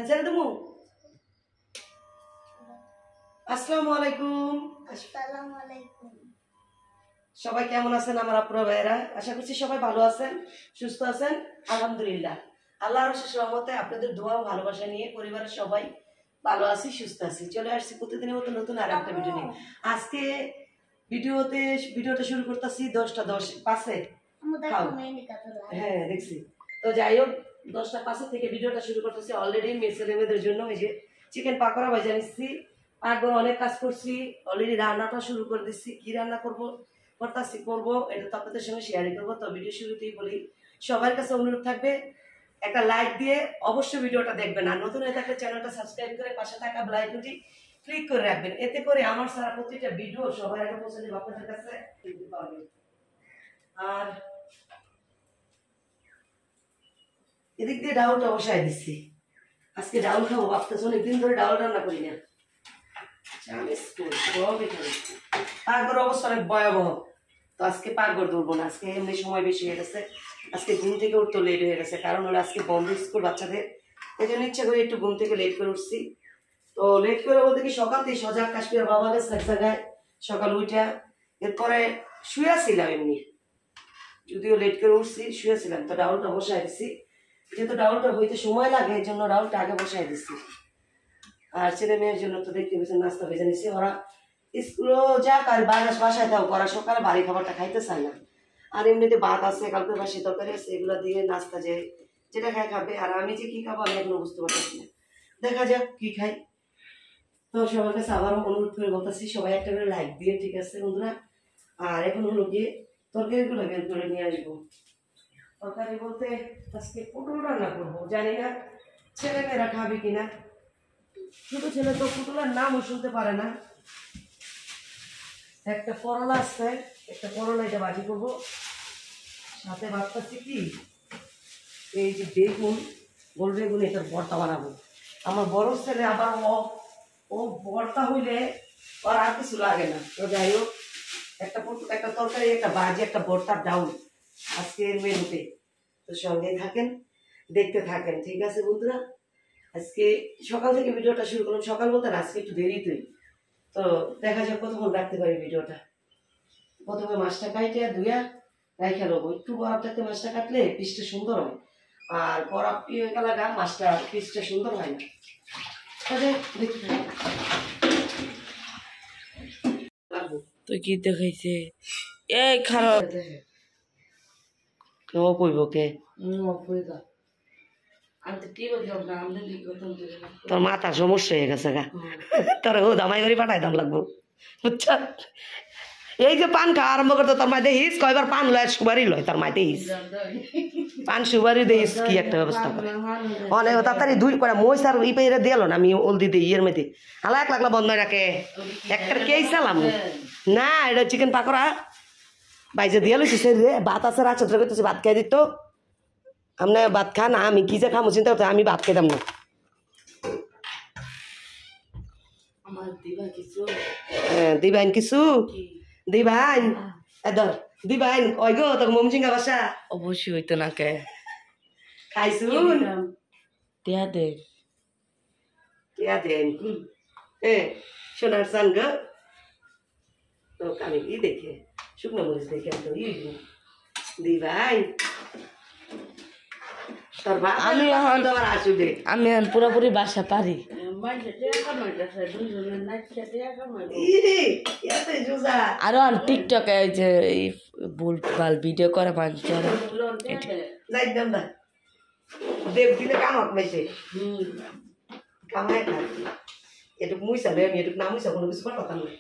ছেড়ে দেবো। আসসালামু আলাইকুম। আসসালামু আলাইকুম। সবাই কেমন আছেন আমার আপুরা ভাইয়েরা? আশা করছি সবাই ভালো আছেন, সুস্থ আছেন। আলহামদুলিল্লাহ, আল্লাহর অশেষ রহমতে আপনাদের দোয়া ও ভালোবাসা নিয়ে পরিবারের সবাই ভালো আছি, সুস্থ আছি। চলে আসছি প্রতিদিনের মতো নতুন আর একটা ভিডিও নিয়ে। আজকে ভিডিওটা শুরু করতেছি 10:10 হ্যাঁ দেখছি। তো যাই হোক 10:05 থেকে ভিডিওটা শুরু করতেছি। অলরেডি মেয়েদের জন্য এই যে চিকেন পাকোড়া ভাজা নিচ্ছি। পাকবো, অনেক কাজ করছি, অলরেডি রান্নাটা শুরু করে দিচ্ছি। কি রান্না করবো এটা তো আপনাদের সঙ্গে শেয়ারই করবো। তো ভিডিও শুরুতেই বলি, সবার কাছে অনুরোধ থাকবে একটা লাইক দিয়ে অবশ্যই ভিডিওটা দেখবেন, আর নতুন হয়ে থাকলে চ্যানেলটা সাবস্ক্রাইব করে পাশে থাকা বেল আইকনটি ক্লিক করে রাখবেন। এতে করে আমার সারা প্রতিটা ভিডিও সবার আগে পৌঁছে যাবে, আপনাদের কাছে পাবেন। আর এদিক দিয়ে ডাউলটা বসাই দিচ্ছি। আজকে ডাউল খাবো ভাবতেছি, অনেকদিন ধরে ডাউল রান্না করি না। পাকঘর অবস্থা অনেক ভয়াবহ, তো আজকে পাকঘর তুলবো না। আজকে এমনি সময় বেশি হয়ে গেছে, আজকে ঘুম থেকে উঠতে লেট হয়ে গেছে, কারণ হলো আজকে বন্ধ স্কুল বাচ্চাদের। এই জন্য ইচ্ছা করে একটু ঘুম থেকে লেট করে উঠছি। তো লেট করে বলতে কি, সকাল থেকে সজাগ কাশ্মীর বাবা গেছে এক জায়গায়, সকাল উঠা এরপরে শুয়েছিলাম এমনি, যদিও লেট করে উঠছি, শুয়েছিলাম। তো ডাউলটা বসাই দিচ্ছি, যেহেতু ডাউলটা হইতে সময় লাগে এই জন্য ডাউলটা আগে বসাই দিচ্ছি। আর ছেলে মেয়ের জন্য তো দেখতে পেয়েছেন নাস্তা ভেজে নিচ্ছি। ওরা স্কুলও যাক আর বাসায় থাক, ওরা সকালে বাড়ি খাবারটা খাইতে চায় না। আর এমনিতে ভাত আছে, কালকে বাসি তরকারি আছে, এগুলো দিয়ে নাস্তা যেটা খায় খাবে। আর আমি যে কি খাবো আমি এখনো বুঝতে পারতেছি না, দেখা যাক কি খাই। তো সবার কাছে আবারও অনুরোধ করে বলতেছি, সবাই একটা করে লাইক দিয়ে, ঠিক আছে বন্ধুরা। আর এখন হলো গিয়ে তরকারিগুলো বের করে নিয়ে আসবো। তরকারি বলতে আজকে পটল রান্না করবো, জানি না ছেলেমেয়েরা খাবে কিনা। ছোট ছেলে তো পটলের নামও শুনতে পারে না। একটা করলা আছে, একটা করলা এটা ভাজি করবো, সাথে ভাবতেছি কি এই যে বেগুন, গোল বেগুন, এটার ভর্তা বানাবো। আমার বড় ছেলে আবার ও ভর্তা হইলে ওর আর কিছু লাগে না। তো যাই হোক, একটা তরকারি, একটা ভাজি, একটা ভর্তার ডাউল আজকের মেনুতে। তো সঙ্গে থাকেন, দেখতে থাকেন, ঠিক আছে বন্ধুরা। আজকে সকাল থেকে ভিডিওটা শুরু করলাম, সকাল বলতে আজকে একটু দেরিতেই। তো দেখা যাক কতক্ষণ রাখতে পারি ভিডিওটা। প্রথমে মাছটা কাইটে ধুয়া রাইখা নেবো। একটু বরফ থাকতে মাছটা কাটলে পিসটা সুন্দর হয়, আর বরফ হয়ে গেলে মাছটা পিসটা সুন্দর হয় না। দেখতে তুই কি দেখাইছে এই খারাপ কেউ কইব কে তোর মাথার সমস্যা হয়ে গেছে গা, তোর ও দামাই করে পাঠাই দাম লাগবো, বুঝছ? এই যে পান খাওয়া আরম্ভ করতো তোর মাই দেখিস কয়বার পান লয়, সুপারি লয় তোর মাই দেখিস, পান সুপারি দেখিস কি একটা ব্যবস্থা করে অনেক তাড়াতাড়ি দুই করে মই সার ই পেয়ে দিয়ে না। আমি ওলদি দিই ইয়ের মেয়েতে আলা এক লাগলা বন্ধ রাখে একটা কে চালাম না। এটা চিকেন পাকোড়া বাইজে দিয়ে লইছি, সে ভাত আছে রাখছে করতেছি, ভাত খাই দিত। আপনি ভাত খান, আমি কি যে খামো চিন্তা করতে, আমি ভাত খেতাম না। দিবাইন কিছু দিবাইন এদর দিবাইন ওই গো তোকে মমচিঙ্গা বাসা অবশ্যই হইতো না কে খাইছুন টিয়া দে টিয়া দেন সোনার সান গো। তো আমি কি দেখে শুকনো মরিচ দেখে তো দিবাই তোর আমি এখন পুরোপুরি বাসা পারি। আরো টিকটকে ওই যে ভুল ভাল ভিডিও করে মানুষ দেব দিলে কামাক মাইছে কামায় খায় এটুক মুইসালে আমি এটুক না মুইসা কোনো কিছু কথা নয়।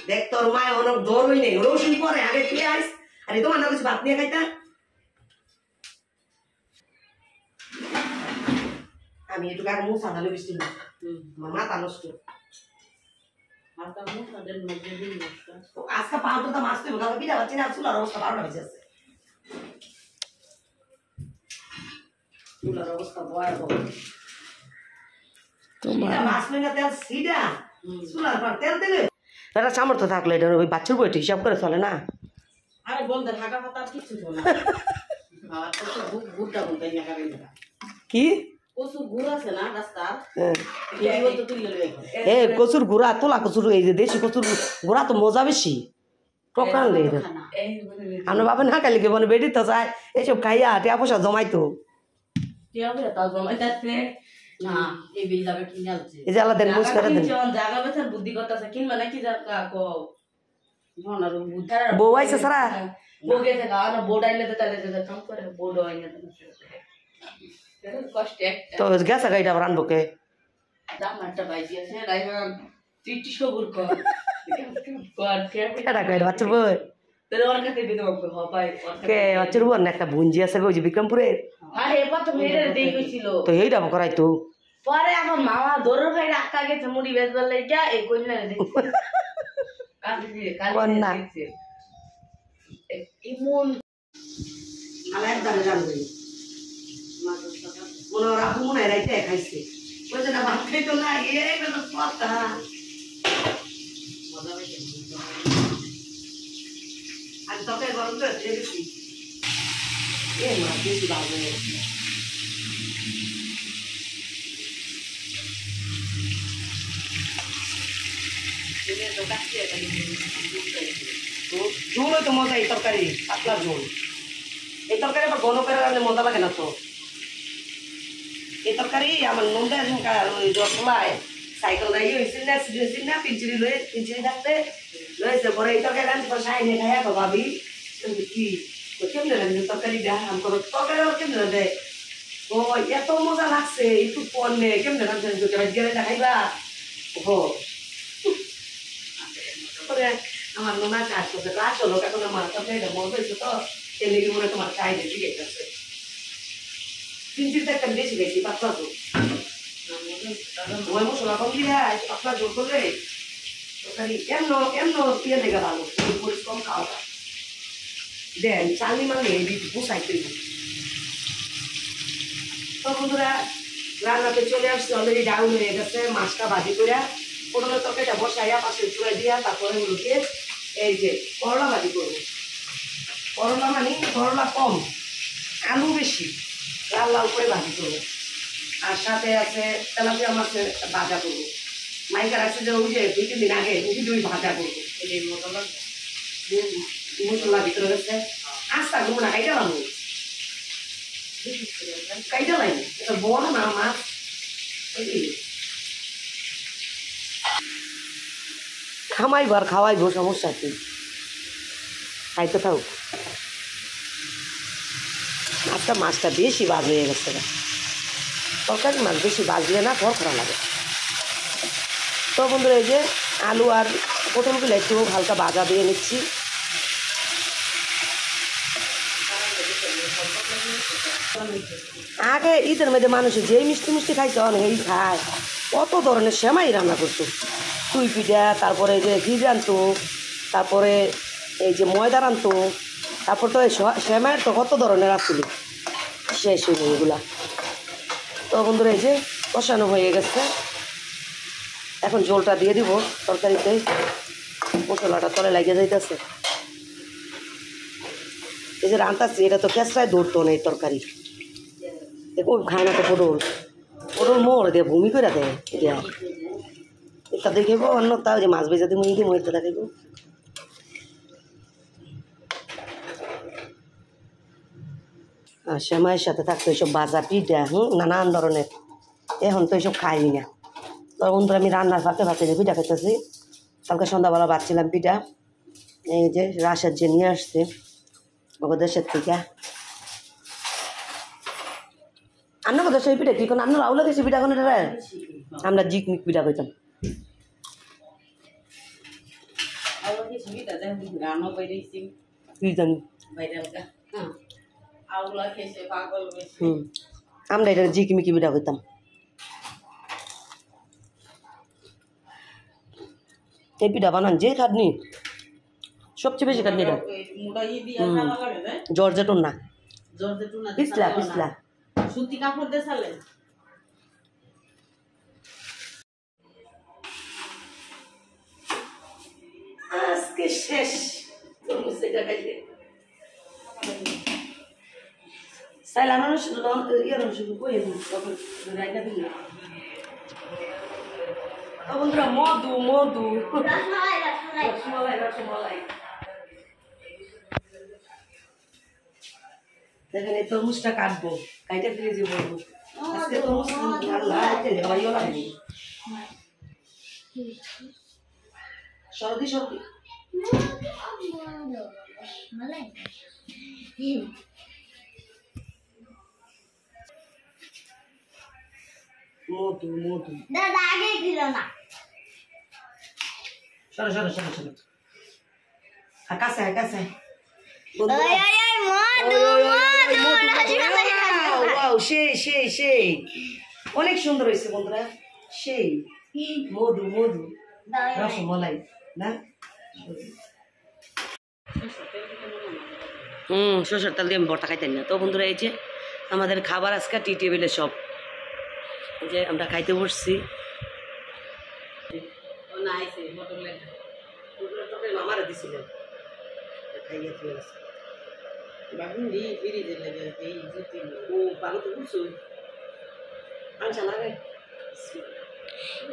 দেখ তোর মায় অনেক দৌড়ই নেই, রসুন পরে আগে পেঁয়াজ আর তোমার না কিছু ভাত নিয়ে খাইতা। আমি এটুকু আগে মুসা ধালে বৃষ্টি না আমার মাথা নষ্ট। আজকে পাউডারটা মাছ তুই বোঝা পিঠা পাচ্ছি না, চুলার অবস্থা 12টা বেজে আছে, চুলার অবস্থা ভয়াবহ। মাছ না তেল সিডা চুলার পর তেল দিলে এটা সামর্থ্য থাকলে এটা ওই বাচ্চার বইটা হিসাব করে চলে না। আরে বন্ধ ঢাকা পাতা কিছু না কি এ কচুর গুড়া তোলা কচুর এই যে দেশি কচুর গুড়া তো মজা বেশি টকান লে আমরা বাবা না খাইলে মানে বেটি তো চাই এইসব খাইয়া টিয়া পয়সা জমাইতো এই যে আলাদা মুজ করে দেন বউ আইসে সারা তো গেছে গাইটা আবার আনবো কে বাচ্চার বই কে বাচ্চার বই না একটা ভুঞ্জি আছে ওই যে বিক্রমপুরে তো এইটা করাই তো পরে আমার মামা দৌড় ভাই রাখা গেছে মুড়ি বেচবার লাইটা এই কন্যা কন্যা ইমন আলাদা দামে রাখবে মনে রাখবো মনে হয় রাইতে খাইছে বলছে না ভাত খাইতো না এই কথা কথা আর তরকারি গরম করে দিয়ে দিচ্ছি এ মাছ বেশি ভালো ঝোল হইতো মজা এই তরকারি পাতলা ঝোল এই তরকারি আবার ঘন করে রাখলে মজা লাগে না তো এই তরকারি আমার নন্দা ওই রসমালাই সাইকেল দাঁড়িয়ে হয়েছিল না সিরিয়েছিল না পিঞ্চিরি লয়ে পিঞ্চিরি থাকতে লয়েছে পরে এই তরকারি রান্না পর সাই নিয়ে খাইয়া তো ভাবি কি কেমনে লাগে তরকারি দেয় আম করো তরকারি আবার কেমনে দেয় ও এত মজা লাগছে একটু পড়লে কেমনে রান্না গেলে দেখাইবা ও আমার নোনা কাজ করছে কাজ হলো এখন আমার তরকারি মজা হয়েছে তো এর লেগে মনে তোমার চাই বেশি গেছে পিঞ্চিরিটা একটা বেশি গেছি পাতলা তো ওই মশলা কম দিয়ে পাতলা জোর করলে তরকারি এমন ইয়ে লেগে ভালো পরিশ্রম খাওয়াটা দেন চালি মানে পোষাইতে তো বন্ধুরা রান্নাতে চলে আসছে অলরেডি ডাউন হয়ে গেছে মাছটা ভাজি করে পটলের তরকারিটা বসাইয়া পাশে চুড়ে দিয়া তারপরে হলুকে এই যে করলা ভাজি করবো করলা মানে করলা কম আলু বেশি লাল লাল করে ভাজি করবো আর সাথে আছে তেলাপিয়া মাছের ভাজা করবো মাইকার আছে যে ওই যে 2-3 দিন আগে দুই ভাজা করবো এই মশলা ভিতরে গেছে আস্তা করবো না কাইটা লাম কাইটা লাইন এটা বড় না মাছ খামাইবার খাওয়াইবো সমস্যা কি খাইতে থাক আজটা মাছটা বেশি বাজ হয়ে গেছে তরকারি মাছ বেশি বাজলে না খড়খড়া লাগে তো বন্ধুরা এই যে আলু আর পটলগুলো একটু হালকা ভাজা দিয়ে নিচ্ছি আগে ঈদের মধ্যে মানুষের যেই মিষ্টি মিষ্টি খাইছে অনেক এই খায় কত ধরনের সেমাই রান্না করতো তুই পিঠা তারপরে যে ঘি আনতো তারপরে এই যে ময়দা আনতো তারপর তো এই সেমাইয়ের তো কত ধরনের আসছিল শেষ হয়ে এগুলা তো বন্ধুরা এই যে কষানো হয়ে গেছে এখন ঝোলটা দিয়ে দিব তরকারিতে মশলাটা তলে লাগিয়ে যাইতেছে এই যে রান্তাছি এটা তো কেঁচড়ায় ধরতো না এই তরকারি দেখুন খায় না তো পটল মোড় দিয়ে ভূমি করে দেয় এটা এটা দেখব অন্য তাও যে মাছ ভেজা দিব এই দিয়ে মহিটা দেখাইব আর সেমাইয়ের সাথে থাকতো এইসব ভাজা পিঠা নানান ধরনের এখন তো এইসব খাই না তোর বন্ধুরা আমি রান্নার ফাঁকে যে পিঠা খেতেছি কালকে সন্ধ্যাবেলা বাচ্ছিলাম পিঠা এই যে রাশের যে নিয়ে আসছে ওকে দেশের থেকে আন্না কথা সেই পিঠা কি কোন আপনার রাউলা দেশি পিঠা কোন এটা আমরা জিকমিক পিঠা কইতাম কি জানি আমরা এটা জিকমিকি পিঠা কইতাম এই পিঠা বানান যে খাটনি সবচেয়ে বেশি খাটনি এটা জর্জেটন না পিছলা পিছলা সুতি কাপড় দিয়ে চালে আজকে শেষ চাইলে মানুষ ইয়ে শুধু কই রাইনা দিন বন্ধুরা মধু মধু রসমালাই রসমালাই রসমালাই রসমালাই দেখেন এই তরমুজটা কাটবো কাইটা ফ্রিজে বলবো আজকে তরমুজ আল্লাহ তেলে ভাইও লাগবে সরদি সরদি রসমালাই মধু মধু দাদা আগে দিল না সরো সরো সরো সরো আকাশে আকাশে ওই ওই ওই মধু মধু রসমালাই ওয়াও সেই সেই সেই অনেক সুন্দর হয়েছে বন্ধুরা সেই মধু মধু রসমালাই না সরষের তেল দিয়ে আমি বটা খাইতেন না তো বন্ধুরা এই যে আমাদের খাবার আজকে টি টেবিলে সব এই যে আমরা খাইতে বসছি মামারা দিছিলেন খাইয়ে ও পাগল তো বুঝছো আনছা লাগে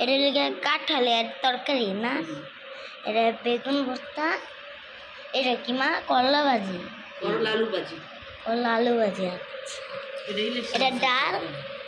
এটা লিখে কাঁঠালের তরকারি না এটা বেগুন ভর্তা এটা কি মা করলা ভাজি করলা আলু ভাজি করলা আলু ভাজি এটা ডাল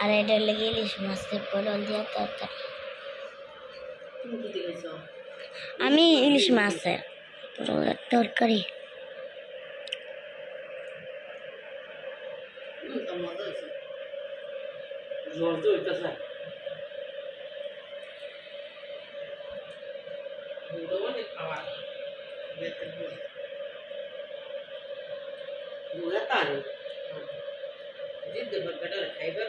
আর এটা লেগে ইলিশ মাছের পটল দিয়ে তরকারি তুমি কি দেখেছ আমি ইলিশ মাছের পটলের তরকারি মজা হয়েছে জ্বর তো হইতেছে খাইবার